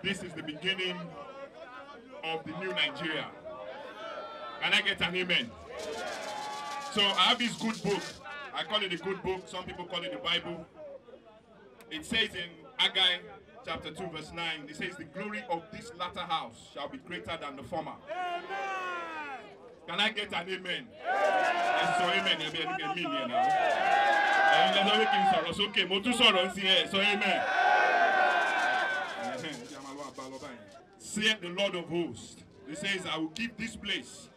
this is the beginning of the new Nigeria. Can I get an amen? So I have this good book. I call it a good book. Some people call it the Bible. It says in Haggai chapter 2 verse 9, it says the glory of this latter house shall be greater than the former. Amen. Can I get an amen? Yes, so amen. You'll be a million now. So okay, so amen. Saith the Lord of hosts. He says, I will give this place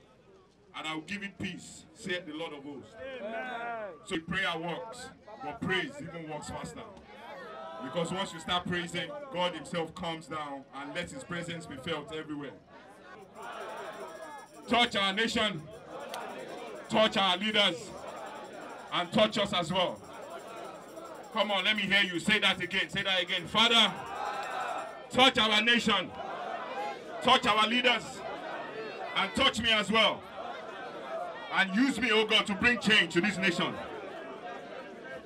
and I will give it peace, saith the Lord of hosts. Amen. So prayer works, but praise even works faster. Because once you start praising, God himself comes down and lets his presence be felt everywhere. Touch our nation, touch our leaders, and touch us as well. Come on, let me hear you. Say that again. Say that again. Father, touch our nation, touch our leaders, and touch me as well. And use me, oh God, to bring change to this nation.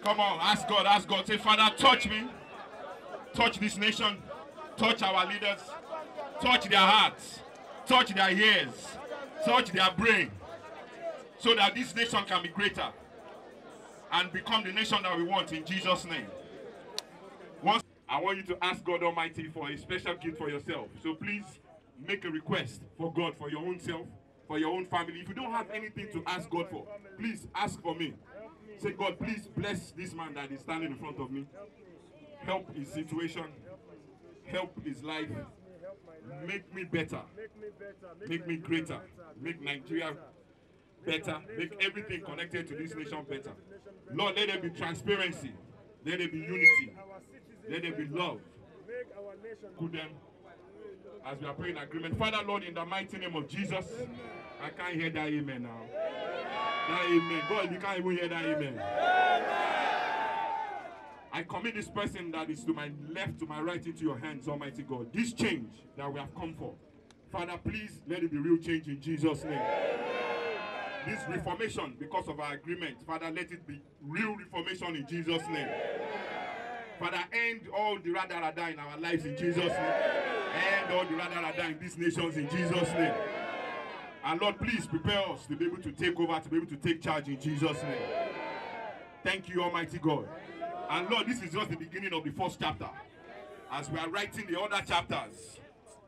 Come on, ask God, ask God. Say, Father, touch me, touch this nation, touch our leaders, touch their hearts, touch their ears, touch their brain, so that this nation can be greater and become the nation that we want in Jesus' name. Once, I want you to ask God Almighty for a special gift for yourself. So please make a request for God, for your own self, for your own family. If you don't have anything to ask God for, please ask for me. Say, God, please bless this man that is standing in front of me. Help his situation. Help his life. Make me better. Make me greater. Make Nigeria better. Make everything connected to this nation better. Lord, let there be transparency. Let there be unity. Let there be love. Good them. As we are praying agreement. Father, Lord, in the mighty name of Jesus, I can't hear that amen now. That amen. God, you can't even hear that amen. I commit this person that is to my left, to my right, into your hands, Almighty God. This change that we have come for, Father, please let it be real change in Jesus' name. This reformation, because of our agreement, Father, let it be real reformation in Jesus' name. Father, end all the rada in our lives in Jesus' name. End all the rada in these nations in Jesus' name. And Lord, please prepare us to be able to take over, to be able to take charge in Jesus' name. Thank you, Almighty God. And Lord, this is just the beginning of the first chapter. As we are writing the other chapters,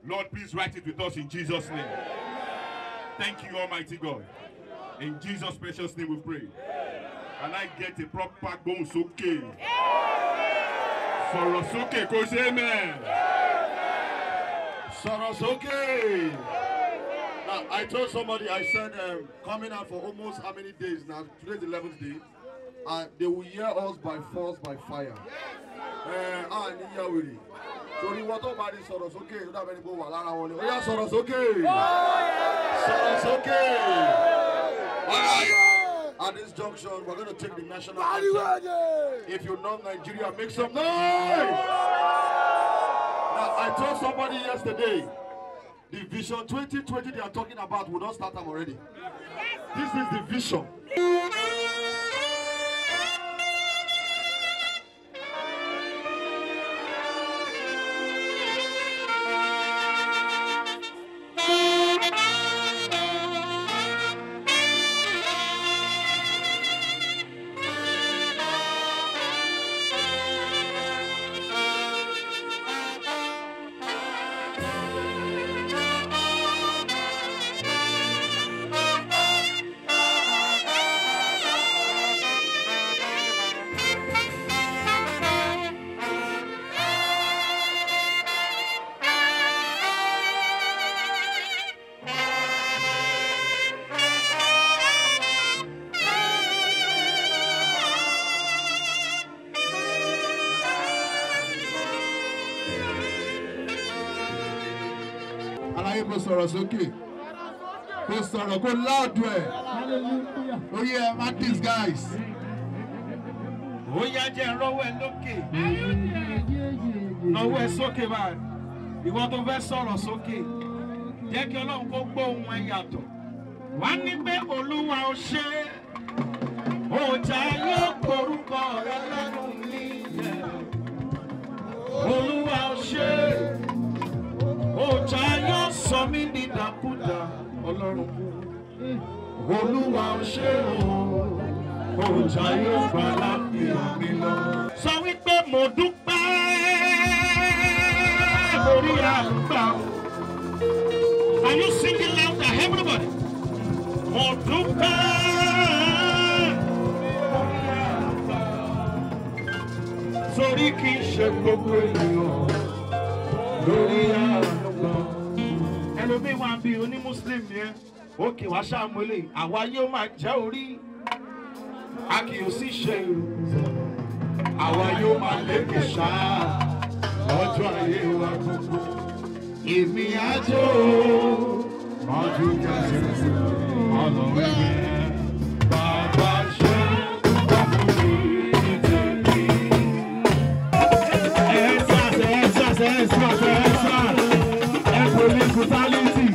Lord, please write it with us in Jesus' name. Thank you, Almighty God. In Jesus' precious name we pray. Can I get a proper bones okay? Soros okay, cause amen. Soros okay. Now, I told somebody, I said, coming out for almost how many days now? Today's the 11th day. They will hear us by force, by fire. So the water body Soros okay. You don't have any go oh yeah, Soros okay. Soros okay. All right. At this junction, we're going to take the national anthem. If you know Nigeria, make some noise. Now, I told somebody yesterday, the vision 2020 they are talking about will not start them already. This is the vision. Soros okay. Soros go loud way. Oh yeah, mark these guys. Oh yeah, Rowe okay. No way sókè báyìí. Ìwọ tó fẹ́ sọ̀rọ̀ sókè. Jẹ́ kí Ọlọ́run kó gbọ́ ohùn ẹ yàtọ̀. Wá ní pé Olúwa ó ṣe. Ọjà yóò korúkọ rẹ lẹ́nu mi. Olúwa ó ṣe. Olúwa ò ṣe o, òòjà yóò gbà láfíà mi lọ. Sọ wípé mo dúpẹ́ lórí àgbà. Are you singing louder, everybody? Mo dúpẹ́ lórí àgbà. Torí kì í ṣe gbogbo ènìyàn lórí àgbà. Ẹlòmíì wá bí oní Muslim yẹn. Òkè wá ṣàmúlẹ̀, àwa yóò máa jẹ́ orí. A kì í sì ṣe ìrù. Àwa yóò máa lékè ṣáá lọ́jọ́ ayé wa gbogbo. Èmi àjò ọdún kẹsì ọlọ́run yẹn. Bàbá ṣe ọkùnrin ní tèmi. Ẹ police brutality.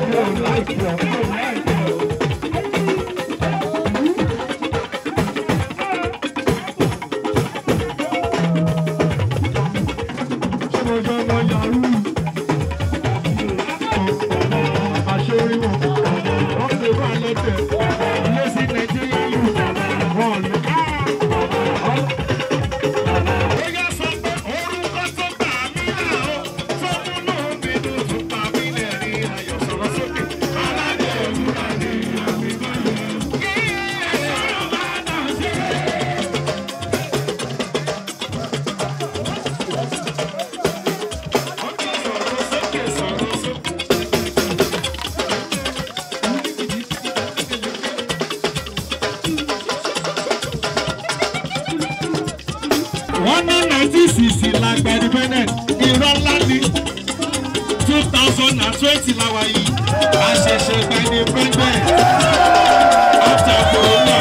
You don't like it. Wọ́n ní 1960 la gba independent, irọ́ ńlá ni 2020 la wà yìí, a ṣẹ̀ṣẹ̀ gba independent after corona.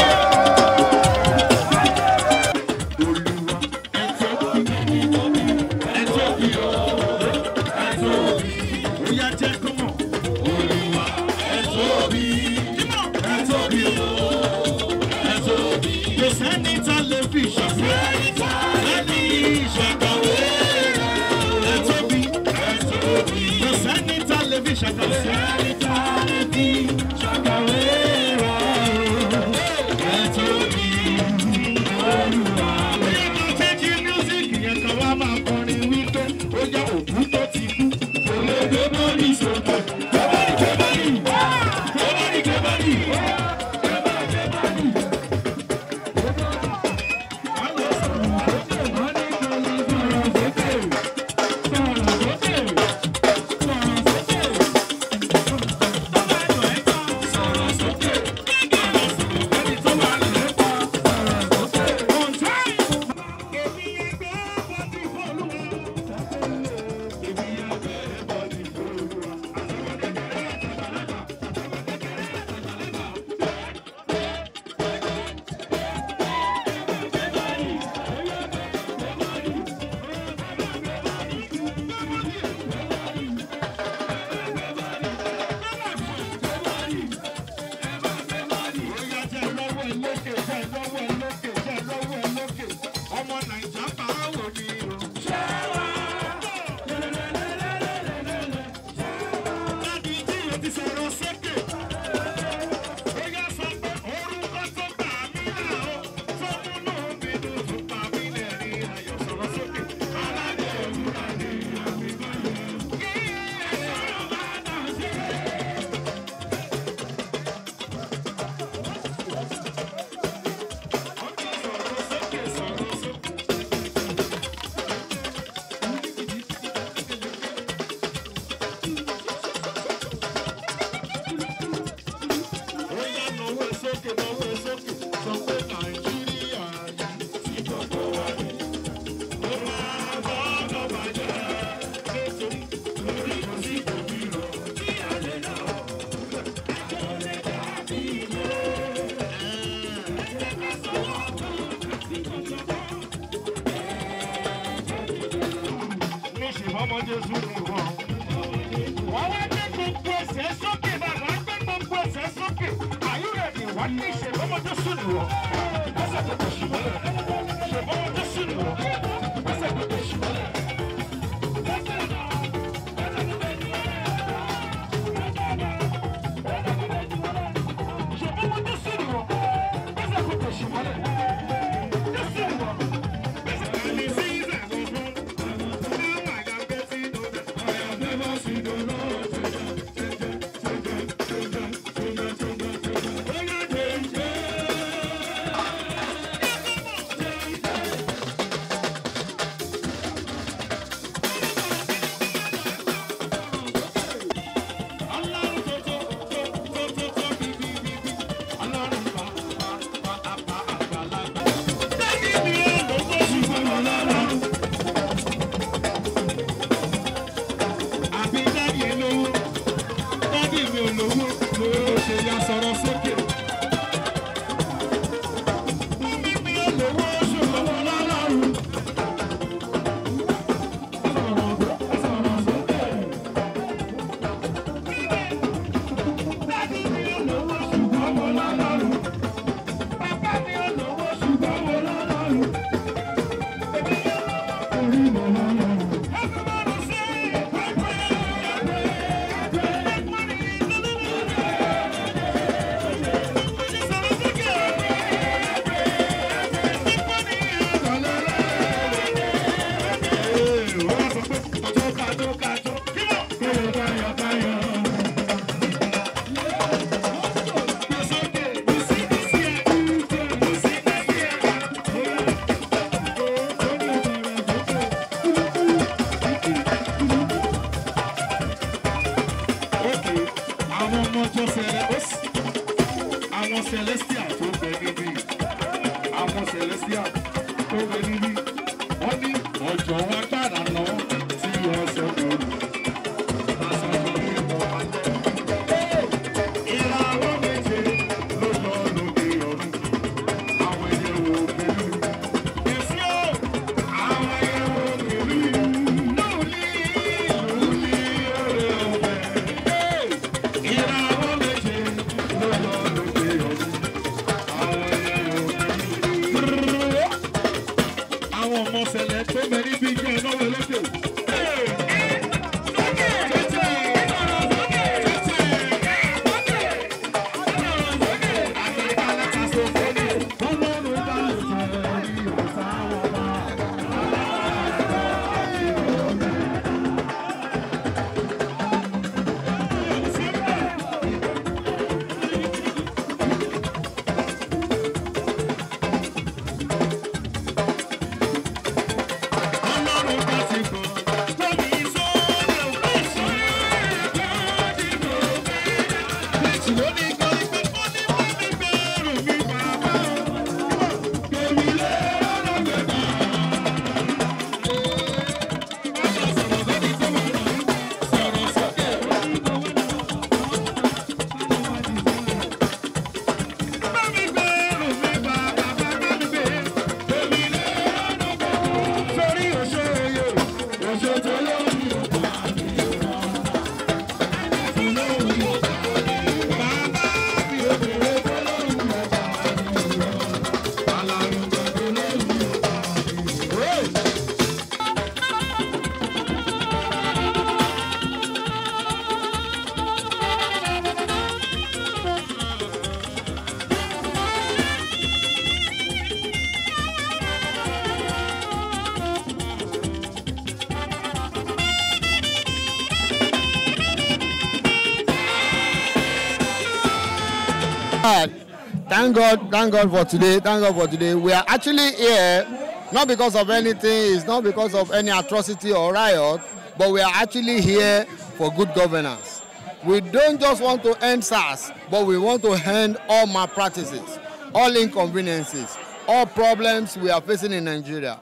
Thank God for today. Thank God for today. We are actually here not because of anything, it's not because of any atrocity or riot, but we are actually here for good governance. We don't just want to end SARS, but we want to end all malpractices, all inconveniences, all problems we are facing in Nigeria.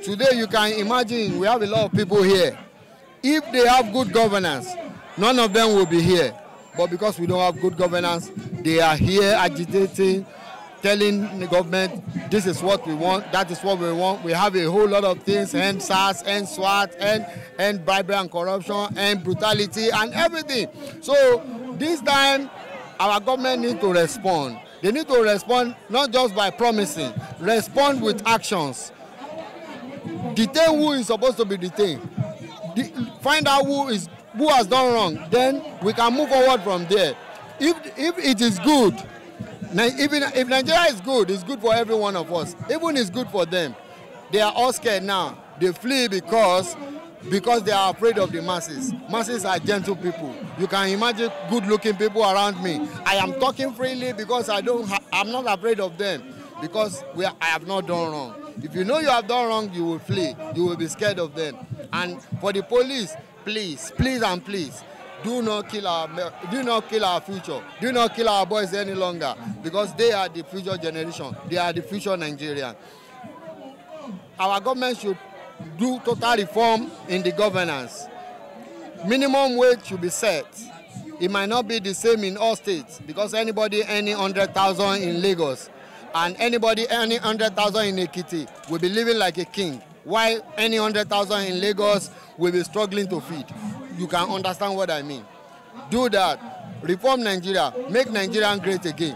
Today you can imagine we have a lot of people here. If they have good governance, none of them will be here. But because we don't have good governance, they are here agitating, telling the government, this is what we want, that is what we want. We have a whole lot of things, end SARS, end SWAT, end bribery and corruption, end brutality and everything. So this time, our government needs to respond. They need to respond not just by promising, respond with actions. Detain who is supposed to be detained. Find out who has done wrong, then we can move forward from there. If it is good, if Nigeria is good, it's good for every one of us. Even it's good for them. They are all scared now. They flee because they are afraid of the masses. Masses are gentle people. You can imagine good-looking people around me. I am talking freely because I'm not afraid of them, because I have not done wrong. If you know you have done wrong, you will flee. You will be scared of them. And for the police, please, please and please, do not kill our future. Do not kill our boys any longer, because they are the future generation. They are the future Nigerian. Our government should do total reform in the governance. Minimum wage should be set. It might not be the same in all states, because anybody earning 100,000 in Lagos and anybody earning 100,000 in Ekiti will be living like a king, while any 100,000 in Lagos will be struggling to feed. You can understand what I mean. Do that. Reform Nigeria. Make Nigeria great again.